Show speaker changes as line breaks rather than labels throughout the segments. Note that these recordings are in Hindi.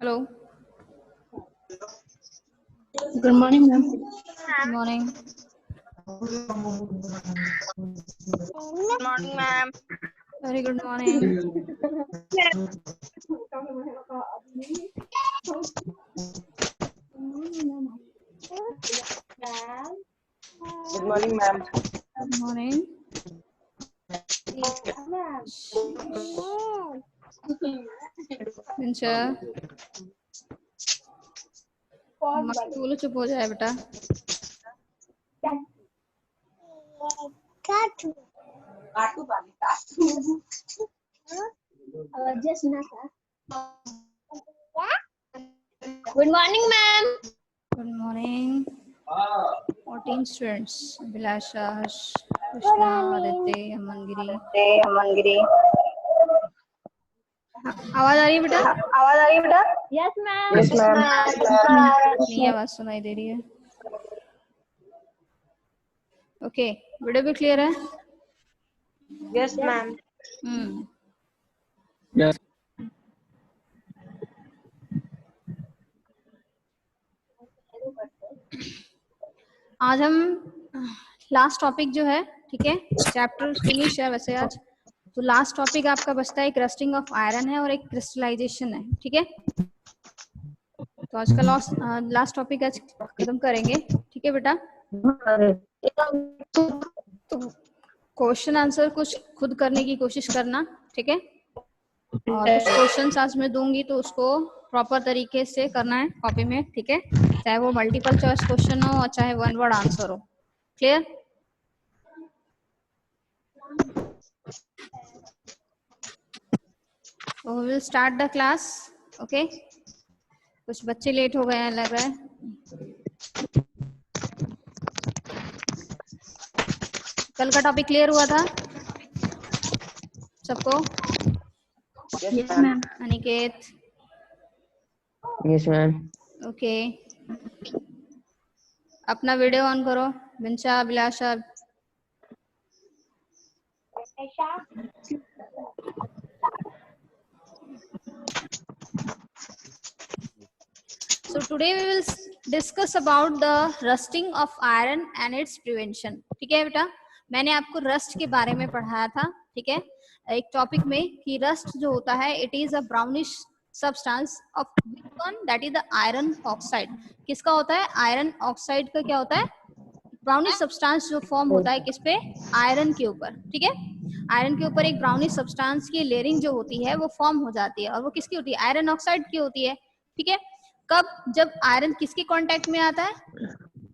Hello.
Good morning, ma'am.
Good morning.
Good morning, ma'am.
Very good morning.
Good morning, ma'am.
Good morning. Ninja मत बोलो, चुप हो जाए बेटा.
Good morning, ma'am.
Good morning. 14 students. Abhilasha, Harsh, Krishna, Aditya, Amangiри. आवाज आ रही है बेटा?
आवाज आ रही है बेटा?
Yes, ma'am.
Yes, ma'am.
नहीं आवाज सुनाई दे रही है. ओके, वीडियो भी क्लियर है?
Yes, ma'am.
Yes.
आज हम लास्ट टॉपिक जो है, ठीक है, चैप्टर फिनिश है वैसे आज. तो लास्ट टॉपिक आपका बचता है एक रस्टिंग ऑफ आयरन है और एक क्रिस्टलाइजेशन है, ठीक है. तो आज का लास्ट टॉपिक आज खत्म करेंगे, ठीक है बेटा. तो क्वेश्चन आंसर कुछ खुद करने की कोशिश करना, ठीक है. और कुछ क्वेश्चंस आज मैं दूंगी तो उसको प्रॉपर तरीके से करना है कॉपी में, ठीक है. चाहे वो मल्टीपल चॉइस क्वेश्चन हो और चाहे वन वर्ड आंसर हो. Clear? So we will start the class. Okay. कुछ बच्चे लेट हो गए हैं लग रहा है. कल का टॉपिक क्लियर हुआ था सबको?
Yes, ma'am.
Aniket?
Yes, ma'am.
Okay. अपना वीडियो ऑन करो. बिंशा, अभिलाषा. So today we will discuss about the rusting of iron and its prevention. ठीक है बेटा, मैंने आपको रस्ट के बारे में पढ़ाया था, ठीक है, एक टॉपिक में कि रस्ट जो होता है it is a brownish substance of one that is the iron oxide. किसका होता है? आयरन ऑक्साइड का क्या होता है? ब्राउनिश सब्सटेंस जो फॉर्म होता है किस पे? आयरन के ऊपर, ठीक है. आयरन के ऊपर एक ब्राउनिश सब्सटेंस की लेयरिंग जो होती है वो फॉर्म हो जाती है और वो किसकी होती है? आयरन ऑक्साइड की होती है, ठीक है. कब? जब आयरन किसके कांटेक्ट में आता है?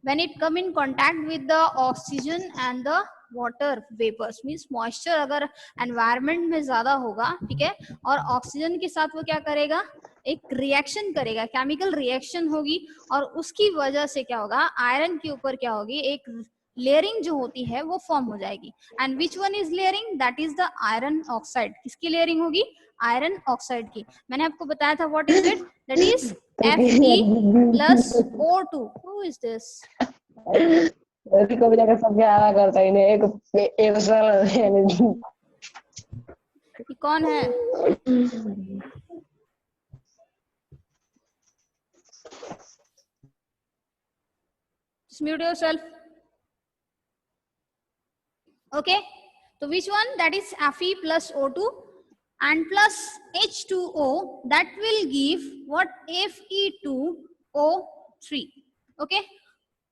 When it come in contact with the oxygen and the water vapors, means moisture अगर environment में ज्यादा होगा, ठीक है, और ऑक्सीजन के साथ वो क्या करेगा? एक रिएक्शन करेगा, केमिकल रिएक्शन होगी और उसकी वजह से क्या होगा? आयरन के ऊपर क्या होगी? एक लेयरिंग जो होती है वो फॉर्म हो जाएगी. And which one is layering? That is the iron oxide. किसकी लेयरिंग होगी? आयरन ऑक्साइड की. मैंने आपको बताया था what is it? That is Fe+O2. Who is this?
को भी जाकर सब आया करता है एक एक साल.
ये कौन है? Just mute yourself. Okay. So which one? That is Fe+O2 and plus H2O. That will give what? Fe2O3. Okay.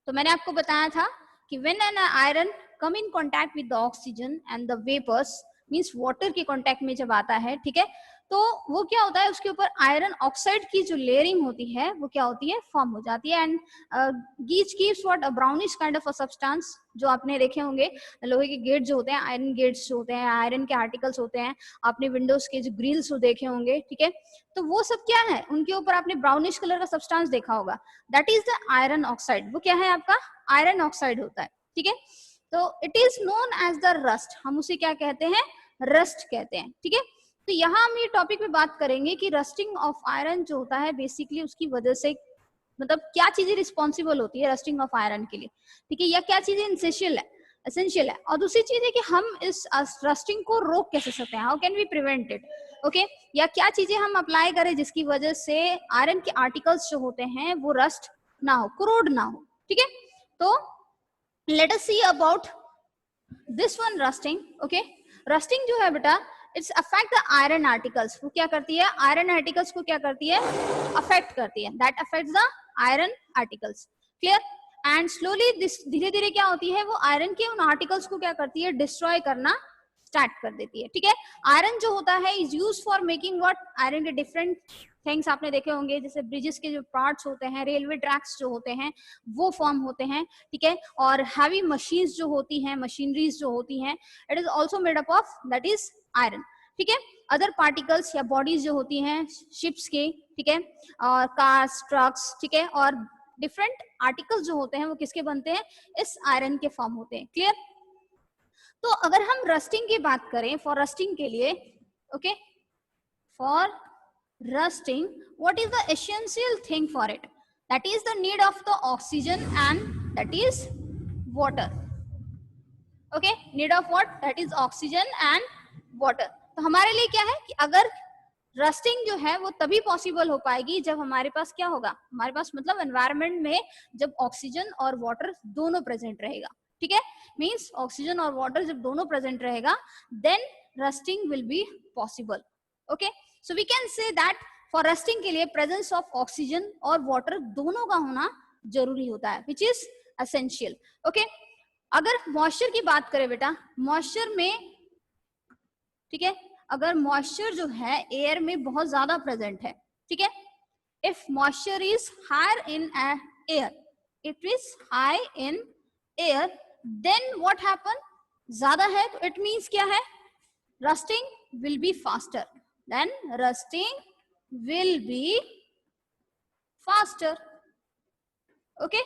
तो मैंने आपको बताया था कि when an iron come in contact with the oxygen and the vapors, means water के कांटेक्ट में जब आता है, ठीक है, तो वो क्या होता है? उसके ऊपर आयरन ऑक्साइड की जो लेयरिंग होती है वो क्या होती है? फॉर्म हो जाती है. एंड गीच gives what? A brownish kind of a substance. जो आपने देखे होंगे लोहे के गेट जो होते हैं, आयरन गेट्स जो होते हैं, आयरन के आर्टिकल्स होते हैं, आपने विंडोज के जो ग्रिल्स जो देखे होंगे, ठीक है, तो वो सब क्या है? उनके ऊपर आपने ब्राउनिश कलर का सब्सटेंस देखा होगा. That is the iron oxide. वो क्या है? आपका आयरन ऑक्साइड होता है, ठीक है. तो it is known as the rust. हम उसे क्या कहते हैं? रस्ट कहते हैं, ठीक है. तो यहाँ हम ये टॉपिक पे बात करेंगे कि रस्टिंग ऑफ आयरन जो होता है बेसिकली उसकी वजह से मतलब क्या चीजें रिस्पॉन्सिबल होती है रस्टिंग ऑफ आयरन के लिए, ठीक है, या क्या चीजें इंसेंशियल है. एसेंशियल है। और दूसरी चीज है कि हम इस रस्टिंग को रोक कैसे सकते हैं, how can we prevent it, okay, या क्या चीजें हम अप्लाई करें जिसकी वजह से आयरन के आर्टिकल्स जो होते हैं वो रस्ट ना हो, कोरोड ना हो, ठीक है। तो let us see about this one rusting, okay. Rusting जो है बेटा it's affect the iron articles, वो क्या करती है, आयरन आर्टिकल्स को क्या करती है, अफेक्ट करती है, that affects the iron articles, clear. And slowly धीरे धीरे क्या होती है, वो आयरन के उन आर्टिकल्स को क्या करती है, डिस्ट्रॉय करना स्टार्ट कर देती है, ठीक है। आयरन जो होता है is use for making what, iron के डिफरेंट थिंग्स आपने देखे होंगे, जैसे ब्रिजेस के जो पार्ट्स होते हैं, रेलवे ट्रैक्स जो होते हैं वो फॉर्म होते हैं, ठीक है। और हैवी मशीन्स जो होती हैं, मशीनरीज जो होती हैं, it is also made up of that is iron, ठीक है। अदर पार्टिकल्स या बॉडीज जो होती हैं शिप्स के, ठीक है, और कार्स, ट्रक्स, ठीक है, और डिफरेंट आर्टिकल्स जो होते हैं वो किसके बनते हैं, इस आयरन के फॉर्म होते हैं, क्लियर। तो अगर हम रस्टिंग की बात करें, फॉर रस्टिंग के लिए, okay, for rusting what is the essential thing for it, that is the need of the oxygen and that is water, okay, need of what, that is oxygen and water. तो हमारे लिए क्या है कि अगर रस्टिंग जो है वो तभी पॉसिबल हो पाएगी जब हमारे पास क्या होगा, हमारे पास मतलब एनवायरनमेंट में जब ऑक्सीजन और वाटर दोनों प्रेजेंट रहेगा, ठीक है, मींस ऑक्सीजन और वाटर जब दोनों प्रेजेंट रहेगा then rusting will be possible, okay. So we can say that for rusting के लिए प्रेजेंस ऑफ ऑक्सीजन और वाटर दोनों का होना जरूरी होता है, विच इज एसेंशियल, ओके। अगर मॉइस्चर की बात करें बेटा, मॉइस्चर में, ठीक है, अगर मॉइस्चर जो है एयर में बहुत ज्यादा प्रेजेंट है, ठीक है, if moisture is higher in air, it is high in air, then what happen, ज्यादा है तो इट मींस क्या है, rusting will be faster, then rusting will be faster, okay.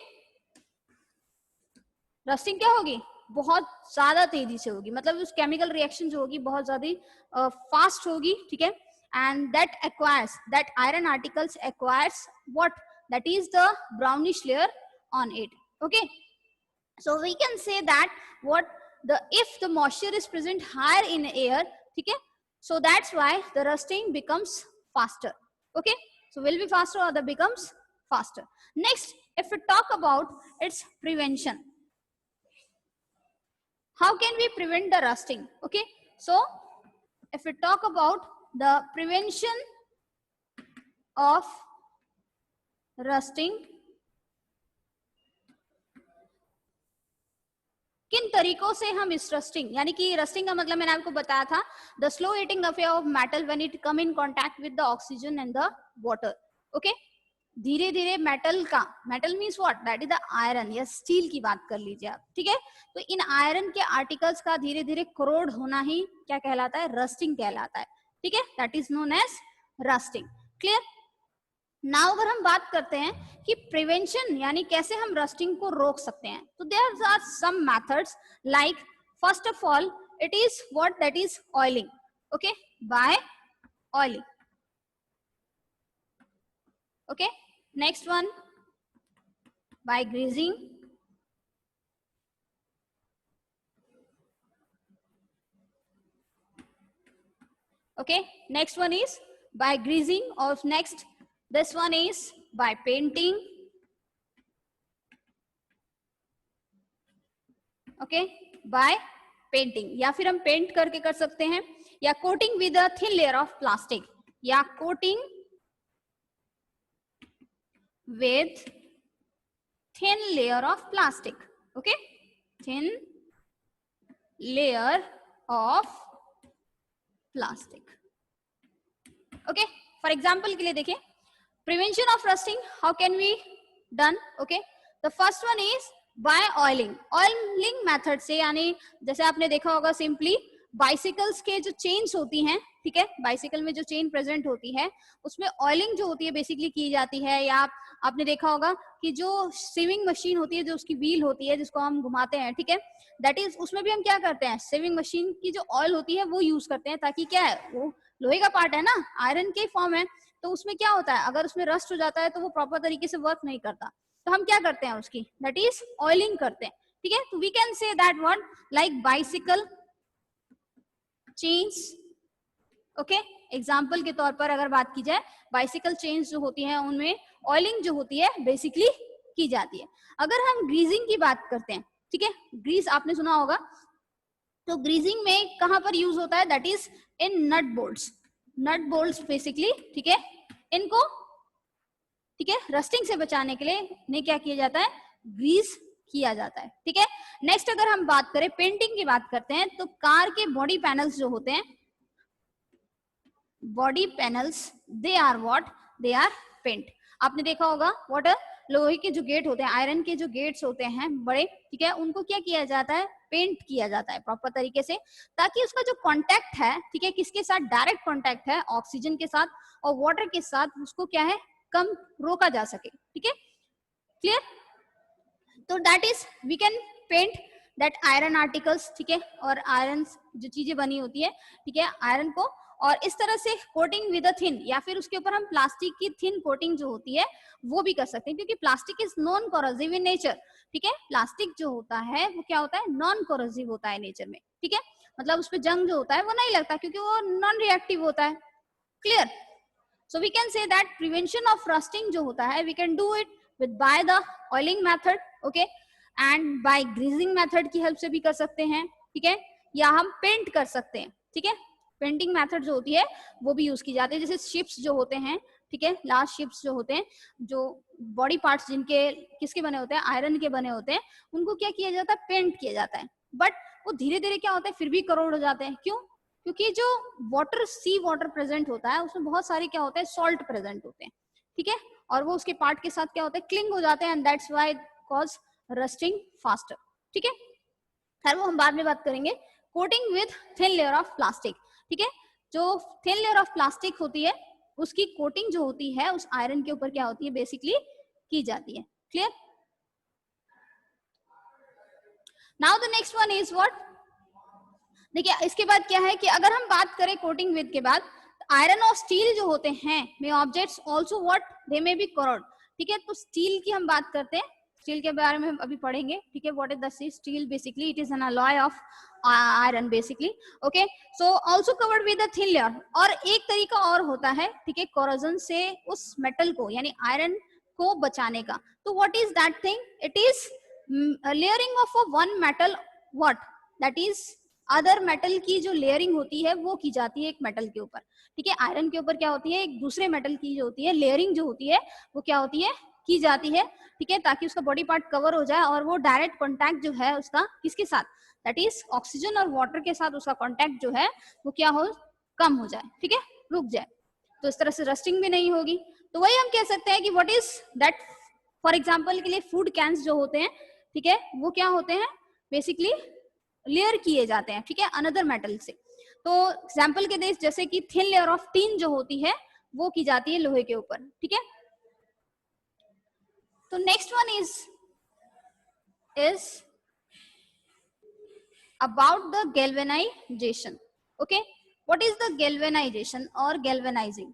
Rusting क्या होगी, बहुत ज्यादा तेजी से होगी, मतलब उस केमिकल रिएक्शन जो होगी बहुत ज्यादा फास्ट होगी, ठीक है। And that acquires, that iron articles acquires what, that is the brownish layer on it, okay. So we can say that what, the if the moisture is present higher in air, ठीक है, so that's why the rusting becomes faster, okay, so will be faster or the becomes faster. Next, if we talk about its prevention, how can we prevent the rusting, okay, so if we talk about the prevention of rusting, किन तरीकों से हम इस रस्टिंग, यानी कि रस्टिंग का मतलब मैंने आपको बताया था, the slow eating affair of metal when it come in contact with the oxygen and the water, okay. धीरे धीरे मेटल का, metal means what, that is the iron या स्टील की बात कर लीजिए आप, ठीक है। तो इन आयरन के आर्टिकल्स का धीरे धीरे कोरोड होना ही क्या कहलाता है, रस्टिंग कहलाता है, ठीक है, that is known as rusting, clear. Now अगर हम बात करते हैं कि प्रिवेंशन यानी कैसे हम रस्टिंग को रोक सकते हैं, तो there are some methods, like first of all it is what, that is oiling, okay, by oiling, okay. Next one by greasing, okay, next one is by greasing, or next this one is by painting, okay, by painting, या फिर हम पेंट करके कर सकते हैं, या coating with a thin layer of plastic, या coating with thin layer of plastic, okay, thin layer of plastic, okay. For example के लिए देखिए, prevention of rusting how can we done, okay. The first one is by oiling, oiling method से, यानी जैसे आपने देखा होगा सिंपली बाइसिकल्स के जो चेन्स होती हैं, ठीक है, बाइसिकल में जो चेन प्रेजेंट होती है उसमें ऑयलिंग जो होती है बेसिकली की जाती है, या आपने देखा होगा कि जो सीविंग मशीन होती है, जो उसकी व्हील होती है जिसको हम घुमाते हैं, ठीक है, दैट इज, उसमें भी हम क्या करते हैं, सेविंग मशीन की जो ऑयल होती है वो यूज करते हैं, ताकि क्या है, वो लोहे का पार्ट है ना, आयरन के फॉर्म है, तो उसमें क्या होता है, अगर उसमें रस्ट हो जाता है तो वो प्रॉपर तरीके से वर्क नहीं करता, तो हम क्या करते हैं उसकी, दैट इज ऑयलिंग करते हैं, ठीक है, तो we can say that word like bicycle chains. Okay, example के तौर पर अगर बात की जाए, बाइसिकल चेन्स जो होती है उनमें ऑयलिंग जो होती है बेसिकली की जाती है। अगर हम ग्रीजिंग की बात करते हैं, ठीक है, ग्रीस आपने सुना होगा, तो ग्रीजिंग में कहां पर यूज होता है, that is in nut bolts. Nut bolts basically, ठीक है, इनको, ठीक है, रस्टिंग से बचाने के लिए इन्हें क्या किया जाता है, ग्रीस किया जाता है। ठीक है, नेक्स्ट अगर हम बात करें पेंटिंग की बात करते हैं, तो कार के बॉडी पैनल्स जो होते हैं, body panels, they are what, they are paint. आपने देखा होगा वाटर, लोहे के जो गेट होते हैं, आयरन के जो गेट्स होते हैं बड़े, ठीक है, उनको क्या किया जाता है, पेंट किया जाता है प्रॉपर तरीके से, ताकि उसका जो कांटेक्ट है, ठीक है, किसके साथ डायरेक्ट कांटेक्ट है, ऑक्सीजन के साथ और वाटर के साथ, उसको क्या है, कम रोका जा सके। ठीक है, क्लियर। तो that is we can paint that iron articles, ठीक है, और आयरन जो चीजें बनी होती है, ठीक है, आयरन को, और इस तरह से कोटिंग विद अ थिन, या फिर उसके ऊपर हम प्लास्टिक की थिन कोटिंग जो होती है वो भी कर सकते हैं, क्योंकि plastic is non corrosive in nature. ठीक है, प्लास्टिक जो होता है वो क्या होता है, नॉन कोरोसिव होता है नेचर में। ठीक है, मतलब उस पर जंग जो होता है वो नहीं लगता, क्योंकि वो नॉन रिएक्टिव होता है। Clear. So we can say that prevention of rusting जो होता है, we can do it with by the oiling method, okay, and by greasing method की हेल्प से भी कर सकते हैं। ठीक है, या हम पेंट कर सकते हैं। ठीक है, पेंटिंग मेथड जो होती है वो भी यूज की जाती है, जैसे शिप्स जो होते हैं, ठीक है, लार्ज शिप्स जो होते हैं, जो बॉडी पार्ट्स जिनके किसके बने होते हैं, आयरन के बने होते हैं, उनको क्या किया जाता है, पेंट किया जाता है। बट वो धीरे धीरे क्या होता है, फिर भी करोड़ हो जाते हैं। क्यों? क्योंकि जो वाटर, सी वाटर प्रेजेंट होता है, उसमें बहुत सारे क्या होते हैं, सॉल्ट प्रेजेंट होते हैं। ठीक है, और वो उसके पार्ट के साथ क्या होता है, क्लिंग हो जाते हैं, and that's why cause rusting faster. ठीक है, खैर वो हम बाद में बात करेंगे। Coating with thin layer of plastic, ठीक है, जो थिन लेयर ऑफ प्लास्टिक होती है उसकी कोटिंग जो होती है उस आयरन के ऊपर क्या होती है, बेसिकली की जाती है। Clear. Now the next one is what, देखिए इसके बाद क्या है कि अगर हम बात करें कोटिंग विद के बाद, आयरन और स्टील जो होते हैं, may objects also what, they may be corrode. ठीक है, तो स्टील की हम बात करते हैं, स्टील के बारे में हम अभी पढ़ेंगे। ठीक है, what is the steel, basically it is an alloy of iron basically. Okay, so also covered with a thin layer. और एक तरीका और होता है, ठीक है, कोरोजन से उस मेटल को यानी आयरन को बचाने का। तो what is that thing, it is layering of a one metal, what, that is other metal की जो लेयरिंग होती है वो की जाती है एक मेटल के ऊपर। ठीक है, आयरन के ऊपर क्या होती है, एक दूसरे मेटल की जो होती है लेयरिंग जो होती है वो क्या होती है, की जाती है। ठीक है, ताकि उसका बॉडी पार्ट कवर हो जाए और वो डायरेक्ट कांटेक्ट जो है उसका किसके साथ, दैट इज ऑक्सीजन और वाटर के साथ उसका कांटेक्ट जो है वो क्या हो, कम हो जाए। ठीक है, रुक जाए, तो इस तरह से रस्टिंग भी नहीं होगी। तो वही हम कह सकते हैं कि what is that, for example के लिए फूड कैंस जो होते हैं, ठीक है, वो क्या होते हैं, बेसिकली लेयर किए जाते हैं। ठीक है, अनदर मेटल से। तो एग्जाम्पल के देश जैसे कि थिन लेयर ऑफ टिन जो होती है वो की जाती है लोहे के ऊपर। ठीक है, तो next one is about the galvanization. Okay, what is the galvanization or galvanizing?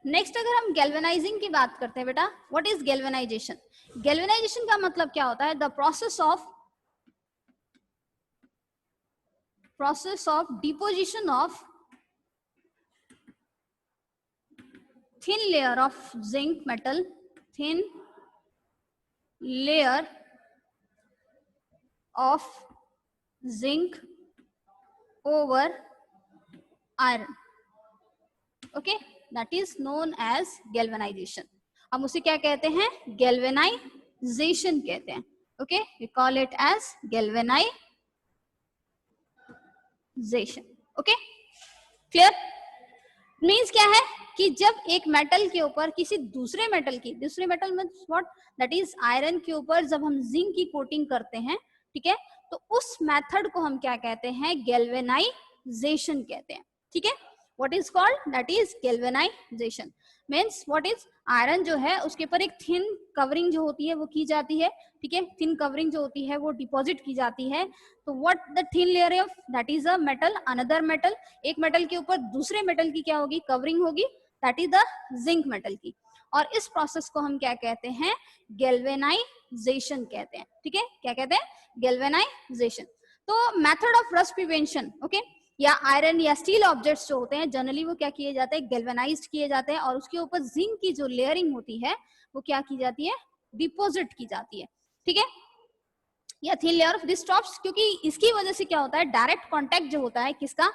Next अगर हम गैल्वेनाइजिंग की बात करते हैं बेटा, व्हाट इज गैल्वेनाइजेशन? गैल्वेनाइजेशन का मतलब क्या होता है, the process of deposition of thin layer of zinc metal, thin layer of zinc over iron. Okay, that is known as galvanization. हम उसे क्या कहते हैं, galvanization कहते हैं. Okay, we call it as galvanization. Okay, clear? Means क्या है कि जब एक मेटल के ऊपर किसी दूसरे metal means what, that is iron के ऊपर जब हम जिंक की कोटिंग करते हैं, ठीक है, तो उस मेथड को हम क्या कहते हैं, गैल्वेनाइजेशन कहते हैं। ठीक है, what is called, that is galvanisation. Means what is, iron जो है उसके ऊपर एक थिन कवरिंग जो होती है वो की जाती है। ठीक है, थिन कवरिंग जो होती है वो डिपॉजिट की जाती है। तो what the thin layer of, that is a metal, another metal, एक मेटल के ऊपर दूसरे मेटल की क्या होगी, कवरिंग होगी, that is the zinc metal की। और इस प्रोसेस को हम क्या कहते हैं, गैल्वेनाइजेशन कहते हैं। ठीक है, क्या कहते हैं, गैल्वेनाइजेशन। तो method of rust prevention, okay, या आयरन या स्टील ऑब्जेक्ट्स जो होते हैं जनरली वो क्या किए जाते हैं, गैल्वेनाइज्ड किए जाते हैं और उसके ऊपर जिंक की जो लेयरिंग होती है वो क्या की जाती है, डिपॉजिट की जाती है। ठीक है, या thin layer of this tops, क्योंकि इसकी वजह से क्या होता है, डायरेक्ट कांटेक्ट जो होता है किसका,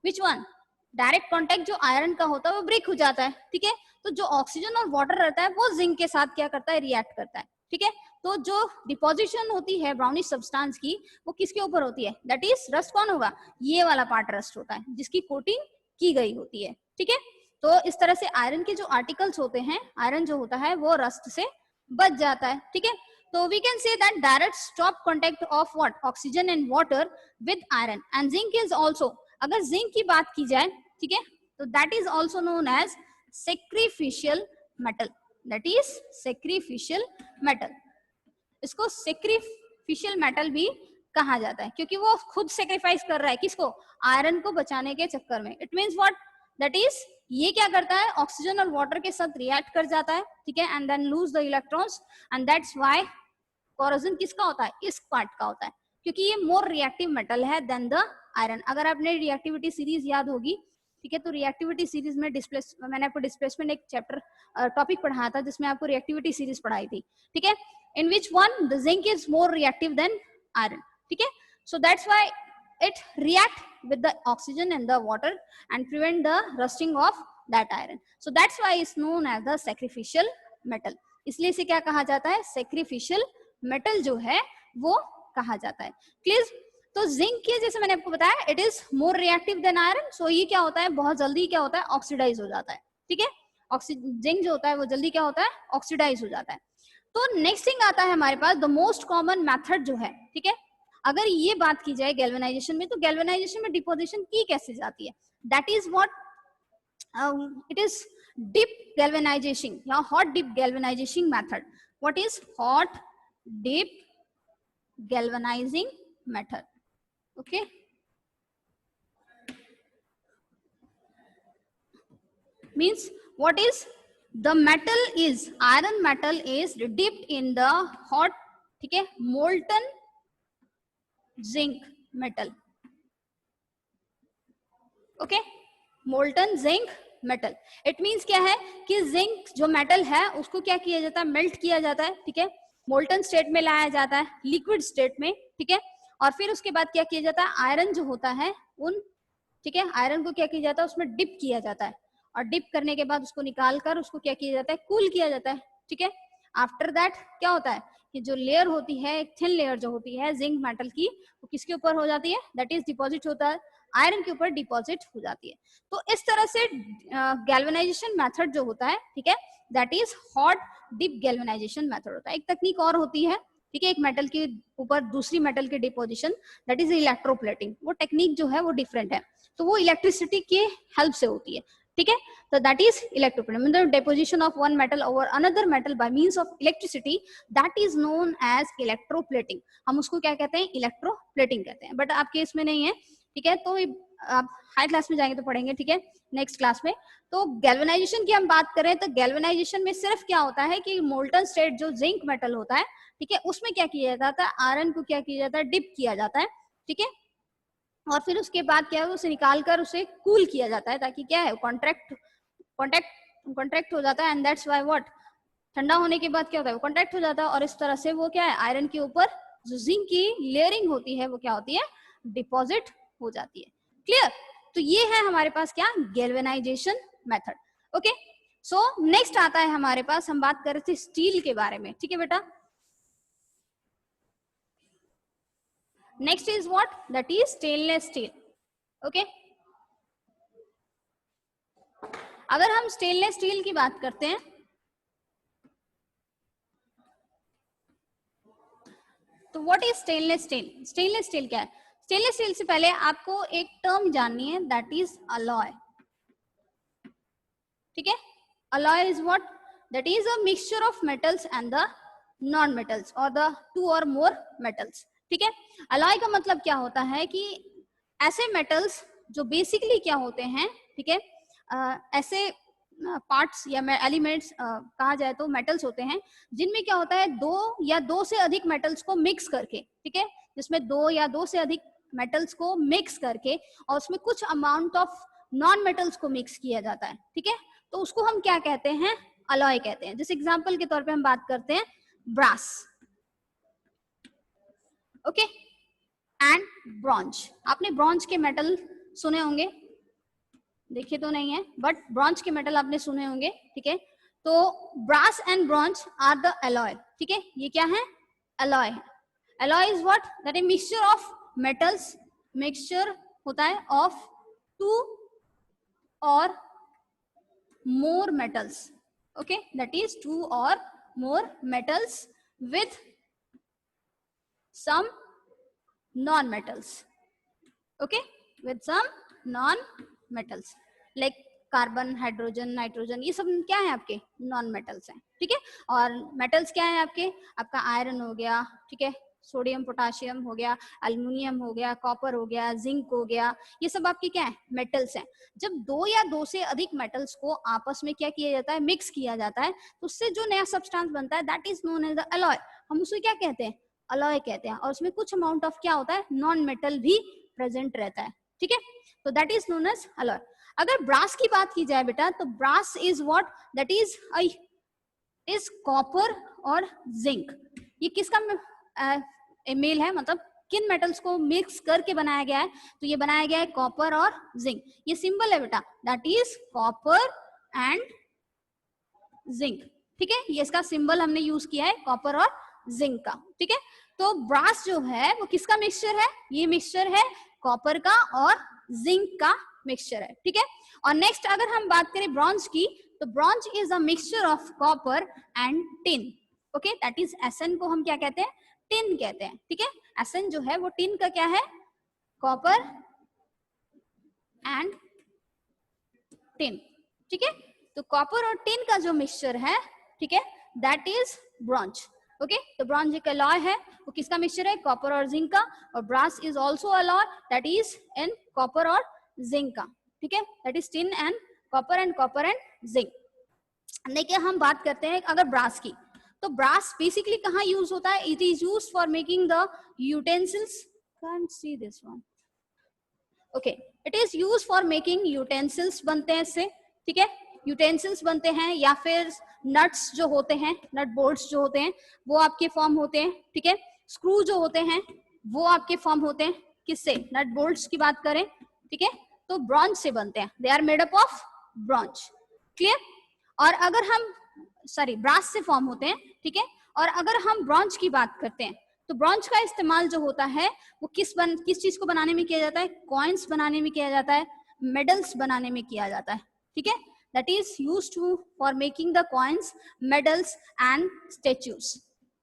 विच वन, डायरेक्ट कांटेक्ट जो आयरन का होता है वो ब्रेक हो जाता है। ठीक है, तो जो ऑक्सीजन और वाटर रहता है वो जिंक के साथ क्या करता है, रिएक्ट करता है। ठीक है, तो जो डिपोजिशन होती है ब्राउनिश सब्सटेंस की वो किसके ऊपर होती है, दैट इज रस्ट कौन होगा, ये वाला पार्ट रस्ट होता है जिसकी कोटिंग की गई होती है। ठीक है, तो इस तरह से आयरन के जो आर्टिकल्स होते हैं, आयरन जो होता है वो रस्ट से बच जाता है। ठीक है, तो we can say that direct stop contact of what, oxygen and water with iron, and zinc is also, अगर जिंक की बात की जाए, ठीक है, तो that is also known as sacrificial metal, that is sacrificial metal। इसको sacrificial metal भी कहा जाता है क्योंकि वो खुद सेक्रीफाइस कर रहा है किसको, आयरन को बचाने के चक्कर में। It means what, that is ये क्या करता है, ऑक्सीजन और वाटर के साथ रिएक्ट कर जाता है। ठीक है, and then lose the electrons, and that's why corrosion किसका होता है, इस पार्ट का होता है, क्योंकि ये मोर रिएक्टिव मेटल है देन द आयरन। अगर आपने रिएक्टिविटी सीरीज याद होगी, ठीक है, तो रिएक्टिविटी सीरीज में मैंने आपको डिस्प्लेसमेंट एक चैप्टर टॉपिक पढ़ाया था जिसमें आपको रिएक्टिविटी सीरीज पढ़ाई थी। ठीक है, in which one the zinc is more reactive than iron. ठीक है, so that's why it react with the oxygen and the water and prevent the rusting of that iron, so that's why it's known as the sacrificial metal। इसलिए इसे क्या कहा जाता है, sacrificial metal जो है वो कहा जाता है। क्लियर, तो जिंक के जैसे मैंने आपको बताया it is more reactive than iron, so ये क्या होता है, बहुत जल्दी क्या होता है, ऑक्सीडाइज हो जाता है। ठीक है, जिंक जो होता है वो जल्दी क्या होता है, ऑक्सीडाइज हो जाता है। तो नेक्स्ट थिंग आता है हमारे पास द मोस्ट कॉमन मेथड जो है। ठीक है, अगर ये बात की जाए गैल्वेनाइजेशन में, तो गैल्वेनाइजेशन में डिपोजिशन की कैसे जाती है, that is what, it is dip galvanization या hot dip galvanization method. What is hot dip galvanizing method, okay. Means what is the metal is, iron metal is dipped in the hot, ठीक है, molten zinc metal, okay, molten zinc metal। It means क्या है कि जिंक जो मेटल है उसको क्या किया जाता है, मेल्ट किया जाता है। ठीक है, मोल्टन स्टेट में लाया जाता है, लिक्विड स्टेट में। ठीक है, और फिर उसके बाद क्या किया जाता है, आयरन जो होता है उन, ठीक है, आयरन को क्या किया जाता है, उसमें डिप किया जाता है और डिप करने के बाद उसको निकाल कर उसको क्या किया जाता है, कूल किया जाता है। ठीक है, आफ्टर दैट क्या होता है कि जो लेयर होती है, एक थिन लेयर जो होती है जिंक मेटल की, वो किसके ऊपर हो जाती है, दैट इज डिपॉजिट होता है, आयरन के ऊपर डिपॉजिट हो जाती है। तो इस तरह से गैल्वेनाइजेशन मेथड जो होता है, ठीक है, that is hot dip galvanization method होता है। एक तकनीक और होती है, ठीक है, एक मेटल के ऊपर दूसरी मेटल के डिपोजिशन, दैट इज इलेक्ट्रोप्लेटिंग। वो टेक्निक जो है वो डिफरेंट है, तो वो इलेक्ट्रिसिटी के हेल्प से होती है। ठीक है, तो that is electroplating, the deposition of one metal over another metal by means of electricity, that is known as electroplating. हम उसको क्या कहते हैं, इलेक्ट्रोप्लेटिंग कहते हैं, बट आपके इसमें नहीं है। ठीक है, तो आप हाई क्लास में जाएंगे तो पढ़ेंगे। ठीक है, नेक्स्ट क्लास में। तो गैल्वेनाइजेशन की हम बात करें तो गैल्वेनाइजेशन में सिर्फ क्या होता है कि मोल्टन स्टेट जो जिंक मेटल होता है, ठीक है, उसमें क्या किया जाता है, आयरन को क्या किया जाता है, डिप किया जाता है। ठीक है, और फिर उसके बाद क्या है, उसे निकाल कर उसे कूल किया जाता है ताकि क्या है, कॉन्ट्रैक्ट हो जाता है, एंड दैट्स व्हाई व्हाट, ठंडा होने के बाद क्या होता है, वो कॉन्ट्रैक्ट हो जाता है और इस तरह से वो क्या है, आयरन के ऊपर जो जिंक की लेयरिंग होती है वो क्या होती है, डिपॉजिट हो जाती है। क्लियर, तो ये है हमारे पास क्या, galvanisation method. Okay, so next आता है हमारे पास, हम बात कर रहे थे स्टील के बारे में। ठीक है बेटा, next is what, that is stainless steel. Okay, अगर हम स्टेनलेस स्टील की बात करते हैं तो what is stainless steel, stainless steel क्या है। स्टेनलेस स्टील से पहले आपको एक टर्म जाननी है, दैट इज अलॉय। ठीक है, alloy is what, that is a mixture of metals and the non metals और द टू और मोर मेटल्स। ठीक है, अलॉय का मतलब क्या होता है कि ऐसे मेटल्स जो बेसिकली क्या होते हैं, ठीक है, ऐसे पार्ट्स या एलिमेंट्स कहा जाए तो मेटल्स होते हैं जिनमें क्या होता है दो या दो से अधिक मेटल्स को मिक्स करके, ठीक है, जिसमें दो या दो से अधिक मेटल्स को मिक्स करके और उसमें कुछ अमाउंट ऑफ नॉन मेटल्स को मिक्स किया जाता है, ठीक है, तो उसको हम क्या कहते हैं, अलॉय कहते हैं। जैसे एग्जांपल के तौर पे हम बात करते हैं ब्रास, ओके, एंड ब्रॉन्ज। आपने ब्रॉन्ज के मेटल सुने होंगे, देखे तो नहीं है बट ब्रॉन्ज के मेटल आपने सुने होंगे, ठीक है। तो brass and bronze are the alloy, ठीक है, ये क्या है, अलॉय है। Alloy is what, that is mixture of metals, mixture होता है ऑफ टू और more metals, okay, that is two or more metals with some non metals, okay, with some non metals like carbon, hydrogen, nitrogen, ये सब क्या है आपके नॉन मेटल्स हैं, ठीक है। और मेटल्स क्या है आपके, आपका आयरन हो गया, ठीक है, सोडियम पोटाशियम हो गया, एल्युमिनियम हो गया, कॉपर हो गया, जिंक हो गया, ये सब आपके क्या है, मेटल्स हैं। जब दो या दो से अधिक मेटल्स को आपस में क्या किया जाता है, मिक्स किया जाता है, तो उससे जो नया सब्सटेंस बनता है that is known as the alloy. हम उसे क्या कहते हैं, अलॉय कहते हैं। और उसमें कुछ अमाउंट ऑफ क्या होता है, नॉन मेटल भी प्रेजेंट रहता है, ठीक है, तो that is known as alloy. अगर ब्रास की बात की जाए बेटा, तो brass is what, that is copper और जिंक। ये किसका मेल है, मतलब किन मेटल्स को मिक्स करके बनाया गया है, तो ये बनाया गया है कॉपर और जिंक। ये सिंबल है बेटा, that is copper and zinc, ठीक है, ये इसका सिंबल हमने यूज किया है कॉपर और जिंक का, ठीक है। तो ब्रास जो है वो किसका मिक्सचर है, ये मिक्सचर है कॉपर का और जिंक का मिक्सचर है, ठीक है। और नेक्स्ट अगर हम बात करें ब्रॉन्ज की, तो bronze is a mixture of copper and tin, okay, that is S N हम क्या कहते हैं, टिन कहते हैं, ठीक है। एसएन जो है वो टिन का क्या है, कॉपर एंड टिन, ठीक है। तो कॉपर और टिन का जो मिक्सचर है, ठीक है, दैट इज ब्रॉन्ज, ओके। तो ब्रॉन्ज एक अलॉय है, वो किसका मिक्सचर है, कॉपर और जिंक का। और brass is also alloy, that is in copper और जिंक का, ठीक है, that is tin and copper and zinc. देखिए हम बात करते हैं अगर ब्रास की, तो ब्रास बेसिकली कहाँ यूज होता है, it is use for making the utensils, can't see this one, okay, it is used for making utensils बनते हैं इससे, ठीक है, यूटेंसिल्स बनते हैं, या फिर नट्स जो होते हैं, नट बोल्ट्स जो होते हैं वो आपके फॉर्म होते हैं, ठीक है। स्क्रू जो होते हैं वो आपके फॉर्म होते हैं किससे, नट बोल्ट्स की बात करें, ठीक है, तो ब्रॉन्ज से बनते हैं, they are made up of bronze, clear. और अगर हम ब्रास से फॉर्म होते हैं, ठीक है। और अगर हम ब्रॉन्ज की बात करते हैं, तो ब्रॉन्ज का इस्तेमाल जो होता है वो किस चीज को बनाने में किया जाता है, कॉइन्स बनाने में किया जाता है, मेडल्स बनाने में किया जाता है, ठीक है, that is used for making the coins, medals and statues,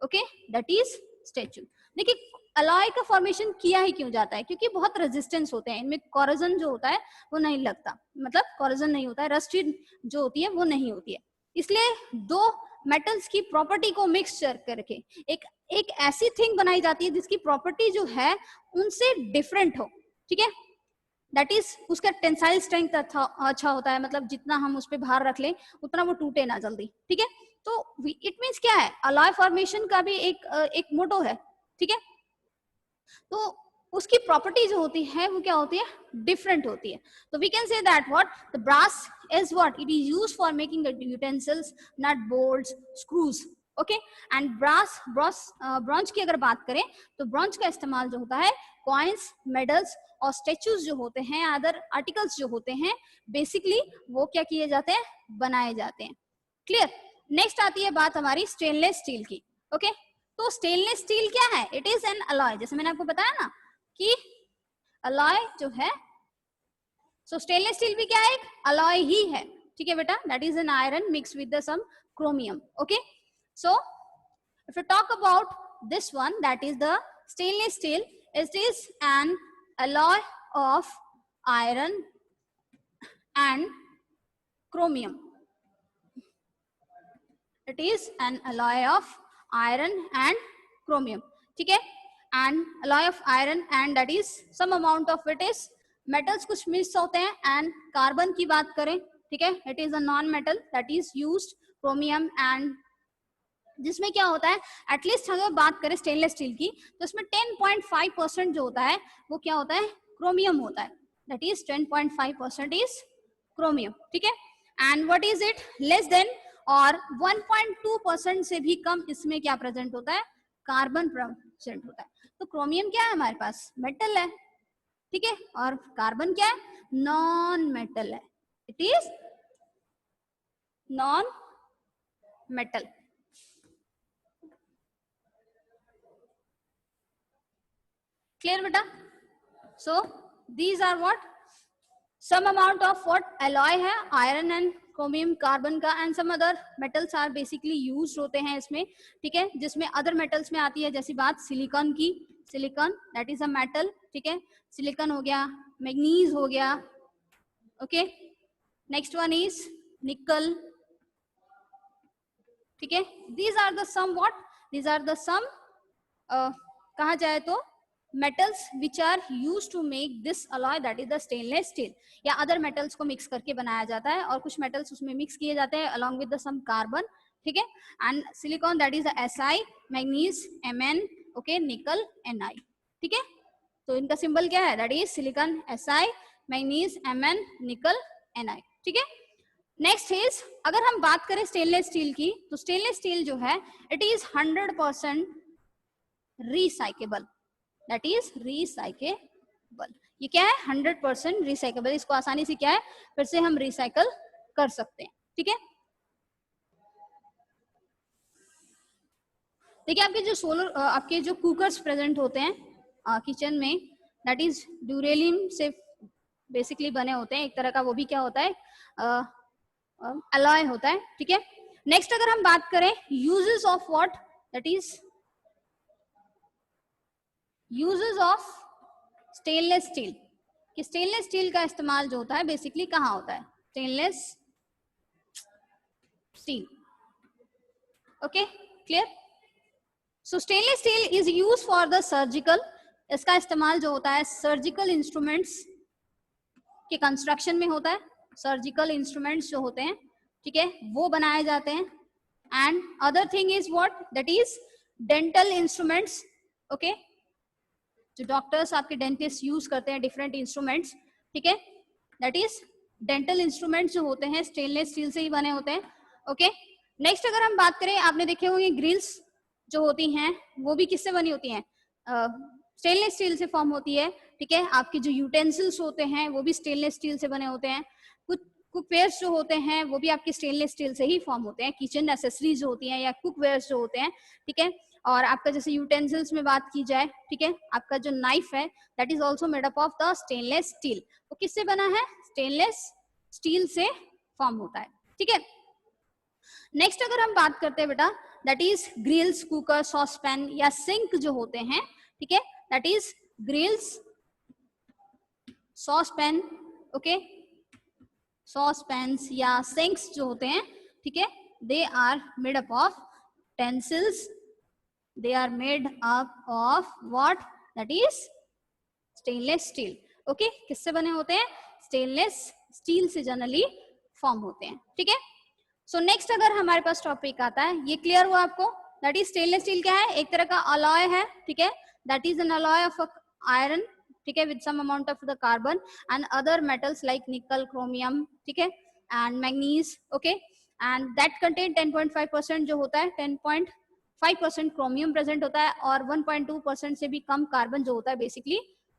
okay, that is statue. देखिए अलॉय का फॉर्मेशन किया ही क्यों जाता है, क्योंकि बहुत रेजिस्टेंस होते हैं इनमें, कोरोजन जो होता है वो नहीं लगता, मतलब कोरोजन नहीं होता है, रस्टी जो होती है वो नहीं होती है, इसलिए दो मेटल्स की प्रॉपर्टी को मिक्सचर करके एक ऐसी थिंग बनाई जाती है जिसकी प्रॉपर्टी जो है उनसे डिफरेंट हो, ठीक है, दैट इज उसका टेंसाइल स्ट्रेंथ अच्छा होता है, मतलब जितना हम उस पर भार रख लें उतना वो टूटे ना जल्दी, ठीक है। तो इट मीन्स क्या है, अलॉय फॉर्मेशन का भी एक मोटो है, ठीक है। तो उसकी प्रॉपर्टी जो होती है वो क्या होती है, डिफरेंट होती है। तो we can say that what, the brass is what, it is used for making the utensils, nut bolts, screws, okay. And bronze की अगर बात करें, तो ब्रॉन्ज का इस्तेमाल जो होता है कॉइन्स, मेडल्स और स्टेच्यूज जो होते हैं, अदर आर्टिकल्स जो होते हैं, बेसिकली वो क्या किए जाते हैं, बनाए जाते हैं, क्लियर। नेक्स्ट आती है बात हमारी स्टेनलेस स्टील की, ओके। तो स्टेनलेस स्टील क्या है, इट इज एन अलॉय, जैसे मैंने आपको बताया ना कि अलॉय जो है, सो स्टेनलेस स्टील भी क्या है, एक अलॉय ही है, ठीक है बेटा, that is an iron mix with some chromium, okay. So if you talk about this one, that is the stainless steel, it is an alloy of iron and chromium, it is an alloy of iron and chromium, ठीक है, and alloy of iron and that is some amount of it is metals कुछ मिक्स होते हैं, and कार्बन की बात करें ठीक है, it is a non metal that is used chromium, and जिसमें क्या होता है, एटलीस्ट अगर बात करें स्टेनलेस स्टील की तो इसमें 10.5% जो होता है वो क्या होता है, क्रोमियम होता है, दैट इज 10.5% इज क्रोमियम, ठीक है। And what is it, less than और 1.2% से भी कम इसमें क्या प्रेजेंट होता है, कार्बन प्रेजेंट होता है। तो क्रोमियम क्या है हमारे पास, मेटल है, ठीक है, और कार्बन क्या है, नॉन मेटल है, it is non metal. Clear बेटा? So these are what, some amount of what alloy है, आयरन एंड क्रोमियम कार्बन का, and some other metals are basically use होते हैं इसमें, ठीक है, जिसमें अदर मेटल्स में आती है जैसी बात सिलिकॉन की, silicon that is a metal, ठीक है, सिलिकॉन हो गया, मैग्नीज हो गया, okay, next one is nickel, ठीक है, these are the some what, these are the some कहा जाए तो metals which are used to make this alloy that is the stainless steel, या अदर मेटल्स को मिक्स करके बनाया जाता है और कुछ मेटल्स उसमें मिक्स किए जाते हैं along with the some carbon, ठीक है, and silicon that is Si, manganese Mn, okay, निकल Ni, ठीक है, तो इनका सिंबल क्या है, that is silicon Si, manganese Mn, निकल Ni, ठीक है। नेक्स्ट इज, अगर हम बात करें स्टेनलेस स्टील की, तो स्टेनलेस स्टील जो है it is 100% recyclable, that is recyclable. ये क्या है, 100% रिसाइकेबल, इसको आसानी से क्या है, फिर से हम रिसाइकल कर सकते हैं, ठीक है। देखिए आपके जो सोलर, आपके जो कुकर्स प्रेजेंट होते हैं किचन में, दैट इज ड्यूरेलियम से बेसिकली बने होते हैं, एक तरह का वो भी क्या होता है, अलॉय होता है, ठीक है। नेक्स्ट अगर हम बात करें uses of what, that is uses of stainless steel, कि स्टेनलेस स्टील का इस्तेमाल जो होता है बेसिकली कहाँ होता है, stainless steel, okay, clear. So stainless steel is use for the surgical, इसका इस्तेमाल जो होता है सर्जिकल इंस्ट्रूमेंट्स के कंस्ट्रक्शन में होता है, सर्जिकल इंस्ट्रूमेंट्स जो होते हैं, ठीक है, वो बनाए जाते हैं, and other thing is what, that is dental instruments, okay, जो डॉक्टर्स आपके डेंटिस्ट यूज करते हैं डिफरेंट इंस्ट्रूमेंट्स, ठीक है, दैट इज डेंटल इंस्ट्रूमेंट्स जो होते हैं स्टेनलेस स्टील से ही बने होते हैं, ओके। नेक्स्ट अगर हम बात करें, आपने देखे होंगे ग्रिल्स जो होती हैं वो भी किससे बनी होती हैं, स्टेनलेस स्टील से फॉर्म होती है, ठीक है। आपके जो यूटेंसिल्स होते हैं वो भी स्टेनलेस स्टील से बने होते हैं, कुछ कुकवेयर्स जो होते हैं वो भी आपके स्टेनलेस स्टील से ही फॉर्म होते हैं, किचन एसेसरीज जो होती हैं या कुकवेयर्स जो होते हैं, ठीक है। और आपका जैसे यूटेंसिल्स में बात की जाए, ठीक है, आपका जो नाइफ है that is also made up of the stainless steel, वो किससे बना है, स्टेनलेस स्टील से फॉर्म होता है, ठीक है। नेक्स्ट अगर हम बात करते हैं बेटा, that is grills, cooker, saucepan या सिंक जो होते हैं, ठीक है, that is grills, saucepan, okay, saucepans या सिंक्स जो होते हैं, ठीक है, they are made up of utensils, they are made up of what, that is stainless steel, okay, किससे बने होते हैं, स्टेनलेस स्टील से जनरली फॉर्म होते हैं, ठीक है। सो नेक्स्ट अगर हमारे पास टॉपिक आता है, ये क्लियर हुआ आपको, दैट इज स्टेनलेस स्टील क्या है, एक तरह का अलॉय है, ठीक है, that is an alloy of iron, ठीक है, with some amount of the carbon and other metals like nickel, chromium, ठीक है, and manganese, okay, and that contain 10.5% जो होता है, 10.5% क्रोमियम प्रेजेंट होता है और 1.2% से भी कम कार्बन जो होता है बेसिकली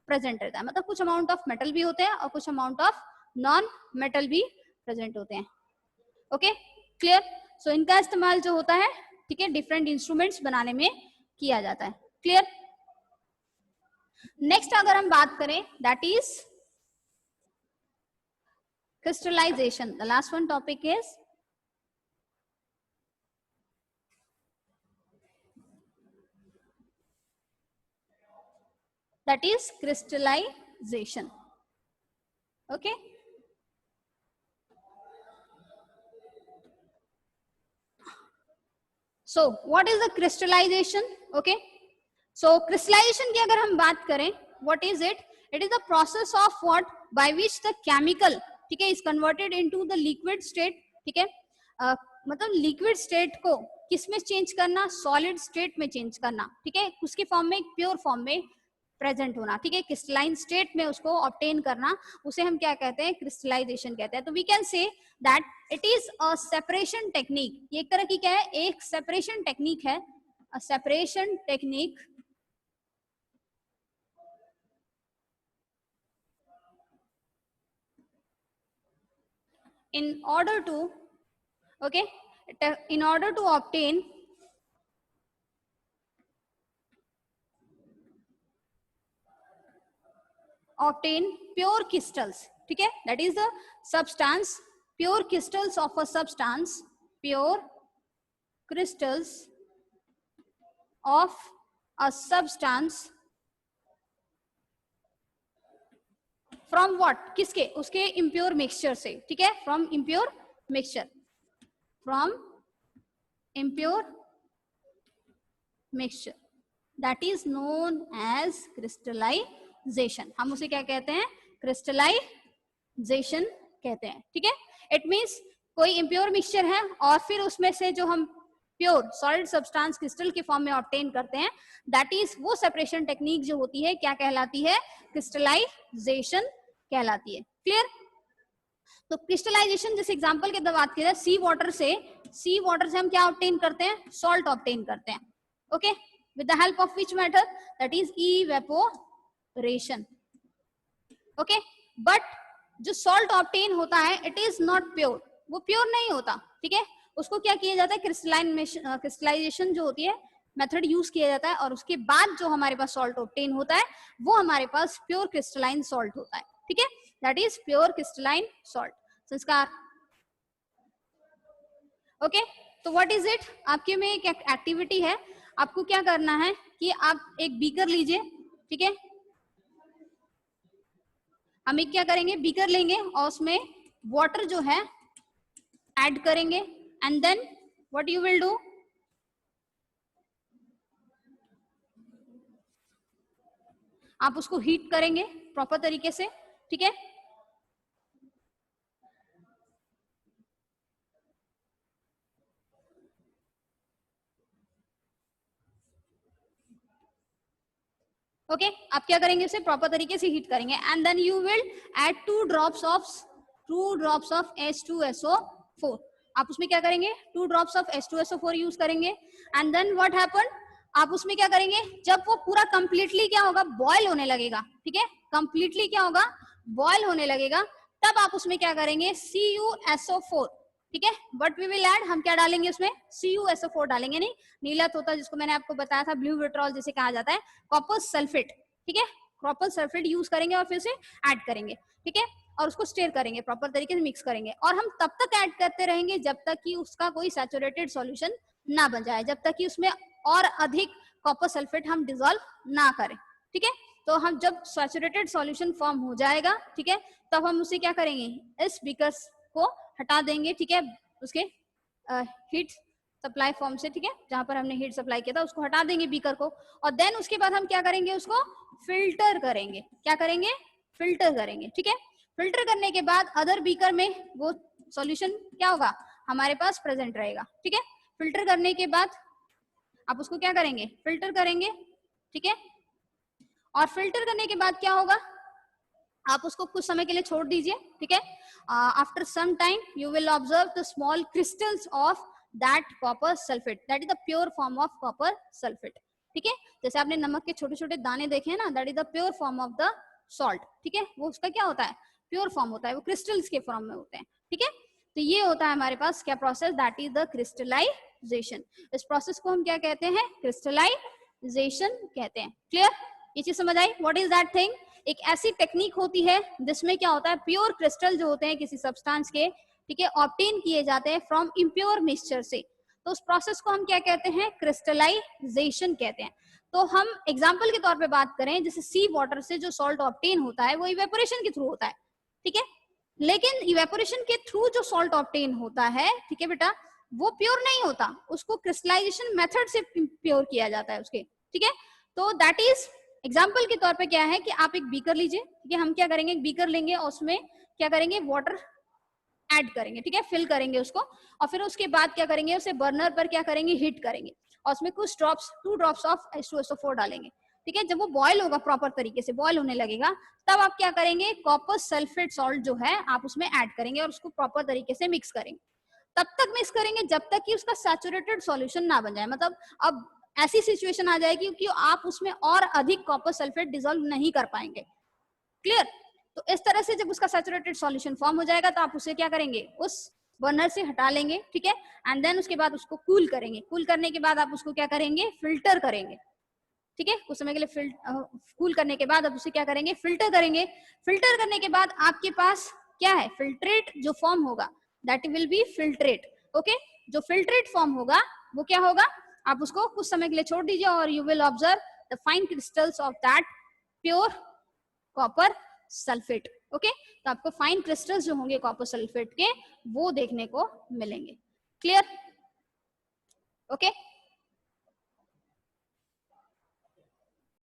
प्रेजेंट रहता है, मतलब कुछ अमाउंट ऑफ मेटल भी होते हैं और कुछ अमाउंट ऑफ नॉन मेटल भी प्रेजेंट होते हैं, ओके, क्लियर। सो इनका इस्तेमाल जो होता है, ठीक है, डिफरेंट इंस्ट्रूमेंट्स बनाने में किया जाता है, क्लियर। नेक्स्ट अगर हम बात करें, that is crystallization, the last one topic is that is crystallization, okay. So what is the crystallization, okay, so crystallization की अगर हम बात करें, what is it, it is the process of what, by which the chemical ठीक है, is converted into the liquid state, ठीक है, मतलब लिक्विड स्टेट को किस में चेंज करना, सॉलिड स्टेट में चेंज करना, ठीक है, उसकी फॉर्म में, प्योर फॉर्म में प्रेजेंट होना, ठीक है, क्रिस्टलाइन स्टेट में उसको ऑब्टेन करना, उसे हम क्या कहते हैं, क्रिस्टलाइजेशन कहते हैं। तो we can say that it is a separation technique, ये एक तरह की क्या है, एक सेपरेशन टेक्निक है, अ separation technique in order to, okay, in order to obtain pure crystals, ठीक है, that is the substance, pure crystals of a substance, pure crystals of a substance from what, किसके, उसके impure mixture से, ठीक है, from impure mixture, from impure mixture, that is known as crystallization, हम उसे क्या कहते हैं, crystallization कहते हैं, ठीक है। इट मीन्स कोई इम्प्योर मिक्सचर है और फिर उसमें से जो हम प्योर सॉलिड सब्सटेंस क्रिस्टल के फॉर्म में ऑब्टेन करते हैं, दैट इज वो सेपरेशन टेक्निक जो होती है, क्या कहलाती है, क्रिस्टलाइजेशन कहलाती है। क्लियर? तो क्रिस्टलाइजेशन जैसे एग्जांपल के बात की जाए, सी वाटर से हम क्या ऑब्टेन करते हैं, सॉल्ट ऑब्टेन करते हैं, okay, with the help of which method, that is evaporation, okay. But जो सॉल्ट ऑब्टेन होता है, इट इज नॉट प्योर, वो प्योर नहीं होता, ठीक है, उसको क्या किया जाता है, क्रिस्टलाइजेशन जो होती है मेथड यूज किया जाता है, और उसके बाद जो हमारे पास सॉल्ट ऑब्टेन होता है वो हमारे पास प्योर क्रिस्टलाइन सॉल्ट होता है, ठीक है, that is pure crystalline salt. संस्कार, ओके। तो व्हाट इज इट, आपके में एक एक्टिविटी है, आपको क्या करना है कि आप एक बीकर लीजिए, ठीक है, हम एक क्या करेंगे, बीकर लेंगे और उसमें वाटर जो है ऐड करेंगे, and then what you will do, आप उसको हीट करेंगे प्रॉपर तरीके से, ठीक है, ओके आप क्या करेंगे, उसे प्रॉपर तरीके से हीट करेंगे, and then you will add 2 drops of H2SO4, आप उसमें क्या करेंगे, 2 ड्रॉप्स ऑफ H2SO4 यूज करेंगे, एंड देन व्हाट हैपन, आप उसमें क्या करेंगे, जब वो पूरा कंप्लीटली क्या होगा, बॉयल होने लगेगा, ठीक है, कंप्लीटली क्या होगा, बॉयल होने लगेगा, तब आप उसमें क्या करेंगे, CuSO4, ठीक है, बट वी विल ऐड, हम क्या डालेंगे उसमें, CuSO4 डालेंगे, नहीं नीला तोता जिसको मैंने आपको बताया था, ब्लू विट्रॉल जिसे कहा जाता है, कॉपर सल्फेट, ठीक है, कॉपर सल्फेट यूज करेंगे और फिर उसे ऐड करेंगे, ठीक है, और उसको स्टेयर करेंगे, प्रॉपर तरीके से मिक्स करेंगे, और हम तब तक ऐड करते रहेंगे जब तक कि उसका कोई सैचुरेटेड सॉल्यूशन ना बन जाए, जब तक कि उसमें और अधिक कॉपर सल्फेट हम डिसॉल्व ना करें, ठीक है। तो हम जब सैचुरेटेड सॉल्यूशन फॉर्म हो जाएगा, ठीक है, तब हम उसे क्या करेंगे, इस बीकर को हटा देंगे, ठीक है, उसके हीट सप्लाई फॉर्म से, ठीक है, जहां पर हमने हीट सप्लाई किया था उसको हटा देंगे बीकर को, और देन उसके बाद हम क्या करेंगे, उसको फिल्टर करेंगे, क्या करेंगे, फिल्टर करेंगे, ठीक है, फिल्टर करने के बाद अदर बीकर में वो सॉल्यूशन क्या होगा, हमारे पास प्रेजेंट रहेगा, ठीक है। फिल्टर करने के बाद आप उसको क्या करेंगे, फिल्टर करेंगे, ठीक है, और फिल्टर करने के बाद क्या होगा, आप उसको कुछ समय के लिए छोड़ दीजिए, ठीक है, after some time you will observe the small crystals of that copper sulphate, that is the pure form of copper sulphate, ठीक है, जैसे आपने नमक के छोटे छोटे दाने देखे हैं ना, that is the pure form of the salt, ठीक है, वो उसका क्या होता है, प्योर फॉर्म होता है, वो क्रिस्टल्स के फॉर्म में होते हैं, ठीक है। तो ये होता है हमारे पास क्या process, that is the crystallization, इस प्रोसेस को हम क्या कहते हैं, क्रिस्टलाइजेशन कहते हैं। क्लियर, ये चीज समझ आई, व्हाट इज दैट थिंग, एक ऐसी टेक्निक होती है जिसमें क्या होता है, प्योर क्रिस्टल जो होते हैं किसी सब्सटेंस के, ठीक है, ऑब्टेन किए जाते हैं फ्रॉम इम्प्योर मिक्सचर से, तो उस प्रोसेस को हम क्या कहते हैं, क्रिस्टलाइजेशन कहते हैं। तो हम एग्जांपल के तौर पे बात करें, जैसे सी वाटर से जो सॉल्ट ऑब्टेन होता है वो इवेपोरेशन के थ्रू होता है, ठीक है, लेकिन इवेपोरेशन के थ्रू जो सॉल्ट ऑब्टेन होता है, ठीक है बेटा, वो प्योर नहीं होता, उसको क्रिस्टलाइजेशन मेथड से प्योर किया जाता है उसके, ठीक है। तो दैट इज एग्जाम्पल के तौर पे क्या है कि आप एक बीकर लीजिए, ठीक है, हम क्या करेंगे, एक बीकर लेंगे और उसमें क्या करेंगे, वाटर ऐड करेंगे, ठीक है, फिल करेंगे उसको, और फिर उसके बाद क्या करेंगे, उसे बर्नर पर क्या करेंगे, हीट करेंगे, और उसमें कुछ ड्रॉप्स 2 ड्रॉप्स ऑफ H2SO4 डालेंगे, ठीक है। जब वो बॉयल होगा, प्रॉपर तरीके से बॉयल होने लगेगा, तब आप क्या करेंगे, कॉपर सल्फेट सॉल्ट जो है आप उसमें ऐड करेंगे और उसको प्रॉपर तरीके से मिक्स करेंगे। तब तक मिक्स करेंगे जब तक कि उसका सैचुरेटेड सॉल्यूशन ना बन जाए, मतलब अब ऐसी सिचुएशन आ जाएगी कि आप उसमें और अधिक कॉपर सल्फेट डिसॉल्व नहीं कर पाएंगे। क्लियर? तो इस तरह से जब उसका सैचुरेटेड सॉल्यूशन फॉर्म हो जाएगा तो आप उसे क्या करेंगे, उस बर्नर से हटा लेंगे, ठीक है, एंड देन उसके बाद उसको कूल करेंगे। कूल करने के बाद आप उसको क्या करेंगे, फिल्टर करेंगे, ठीक है, कुछ समय के लिए कूल करने के बाद आप उसे क्या करेंगे, फिल्टर करेंगे। फिल्टर करने के बाद आपके पास क्या है, फिल्ट्रेट जो फॉर्म होगा, that will be filtrate. Okay, जो फिल्ट्रेट फॉर्म होगा वो क्या होगा, आप उसको कुछ समय के लिए छोड़ दीजिए और you will observe the fine crystals of that pure copper sulphate. Okay, तो आपको फाइन क्रिस्टल्स जो होंगे कॉपर सल्फेट के वो देखने को मिलेंगे। क्लियर? ओके